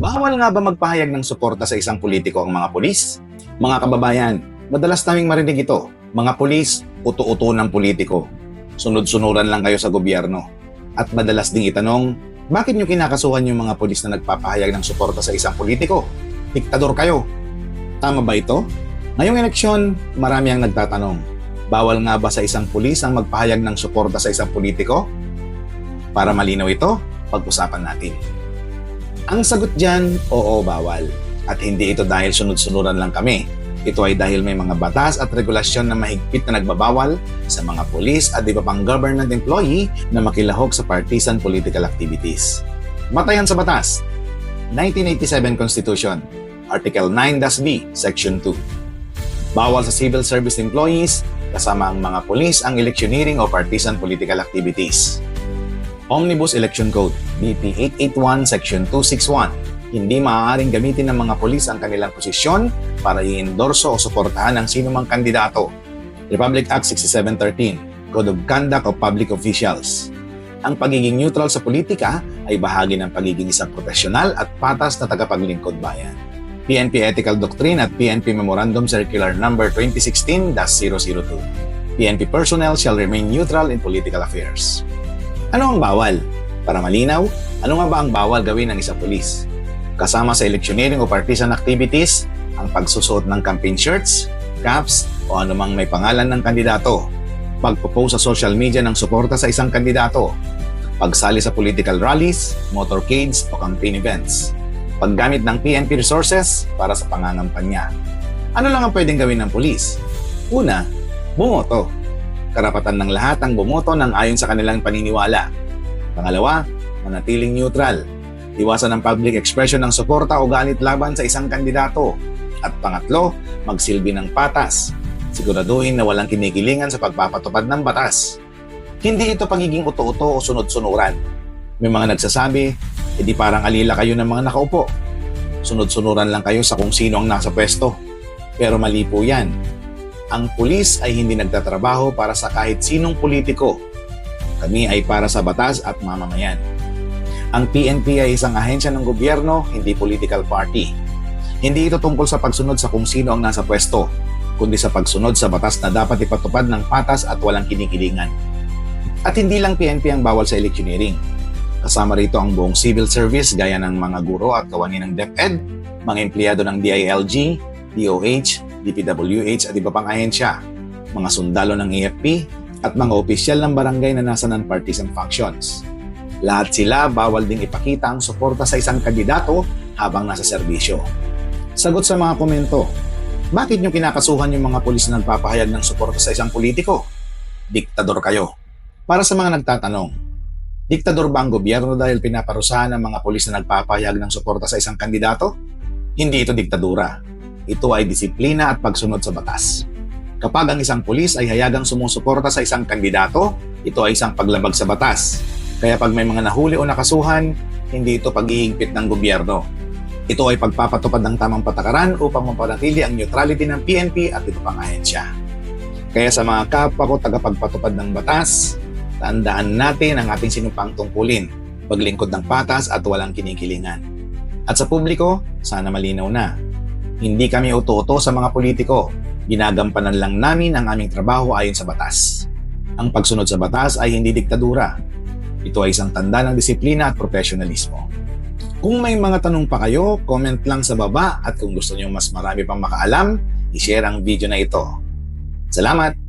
Bawal nga ba magpahayag ng suporta sa isang politiko ang mga pulis? Mga kababayan, madalas naming marinig ito. Mga pulis, uto-uto ng politiko. Sunod-sunuran lang kayo sa gobyerno. At madalas ding itanong, bakit nyo kinakasuhan yung mga pulis na nagpapahayag ng suporta sa isang politiko? Diktador kayo. Tama ba ito? Ngayong eleksyon, marami ang nagtatanong, bawal nga ba sa isang pulis ang magpahayag ng suporta sa isang politiko? Para malinaw ito, pag-usapan natin. Ang sagot dyan, oo, bawal. At hindi ito dahil sunod-sunuran lang kami. Ito ay dahil may mga batas at regulasyon na mahigpit na nagbabawal sa mga pulis at iba pang government employee na makilahok sa partisan political activities. Batayan sa batas. 1987 Constitution, Article 9-B, Section 2. Bawal sa civil service employees, kasama ang mga pulis, ang electioneering o partisan political activities. Omnibus Election Code, BP 881, Section 261. Hindi maaaring gamitin ng mga pulis ang kanilang posisyon para i-endorso o suportahan ang sinumang kandidato. Republic Act 6713, Code of Conduct of Public Officials. Ang pagiging neutral sa politika ay bahagi ng pagiging isang profesional at patas na tagapaglingkod bayan. PNP Ethical Doctrine at PNP Memorandum Circular No. 2016-002. PNP personnel shall remain neutral in political affairs. Ano ang bawal? Para malinaw, ano nga ba ang bawal gawin ng isang pulis? Kasama sa electioneering o partisan activities, ang pagsusuot ng campaign shirts, caps, o anumang may pangalan ng kandidato, pagpo-post sa social media ng suporta sa isang kandidato, pagsali sa political rallies, motorcades o campaign events, paggamit ng PNP resources para sa pangangampanya. Ano lang ang pwedeng gawin ng pulis? Una, bumoto. Karapatan ng lahat ang bumoto ng ayon sa kanilang paniniwala. Pangalawa, manatiling neutral. Iwasan ang public expression ng suporta o galit laban sa isang kandidato. At pangatlo, magsilbi ng patas. Siguraduhin na walang kinikilingan sa pagpapatupad ng batas. Hindi ito pagiging uto-uto o sunod-sunuran. May mga nagsasabi, edi parang alila kayo ng mga nakaupo. Sunod-sunuran lang kayo sa kung sino ang nasa pwesto. Pero mali po yan. Ang pulis ay hindi nagtatrabaho para sa kahit sinong politiko. Kami ay para sa batas at mamamayan. Ang PNP ay isang ahensya ng gobyerno, hindi political party. Hindi ito tungkol sa pagsunod sa kung sino ang nasa pwesto, kundi sa pagsunod sa batas na dapat ipatupad ng patas at walang kinikilingan. At hindi lang PNP ang bawal sa electioneering. Kasama rito ang buong civil service gaya ng mga guro at kawani ng DepEd, mga empleyado ng DILG, DOH, DPWH at iba pang ahensya, mga sundalo ng AFP at mga opisyal ng barangay na nasa non-partisan functions. Lahat sila bawal ding ipakita ang suporta sa isang kandidato habang nasa serbisyo. Sagot sa mga komento, bakit nyo kinakasuhan yung mga pulis na nagpapahayag ng suporta sa isang politiko? Diktador kayo. Para sa mga nagtatanong, diktador ba ang gobyerno dahil pinaparusahan ng mga pulis na nagpapahayag ng suporta sa isang kandidato? Hindi ito diktadura. Ito ay disiplina at pagsunod sa batas. Kapag ang isang pulis ay hayagang sumusuporta sa isang kandidato, ito ay isang paglabag sa batas. Kaya pag may mga nahuli o nakasuhan, hindi ito pag-iingpit ng gobyerno. Ito ay pagpapatupad ng tamang patakaran upang mapanatili ang neutrality ng PNP at iba pang ahensya. Kaya sa mga kapwa ko tagapagpatupad ng batas, tandaan natin ang ating sinumpang tungkulin, paglingkod ng patas at walang kinikilingan. At sa publiko, sana malinaw na. Hindi kami uto-uto sa mga politiko. Ginagampanan lang namin ang aming trabaho ayon sa batas. Ang pagsunod sa batas ay hindi diktadura. Ito ay isang tanda ng disiplina at profesionalismo. Kung may mga tanong pa kayo, comment lang sa baba at kung gusto niyo mas marami pang makaalam, i-share ang video na ito. Salamat!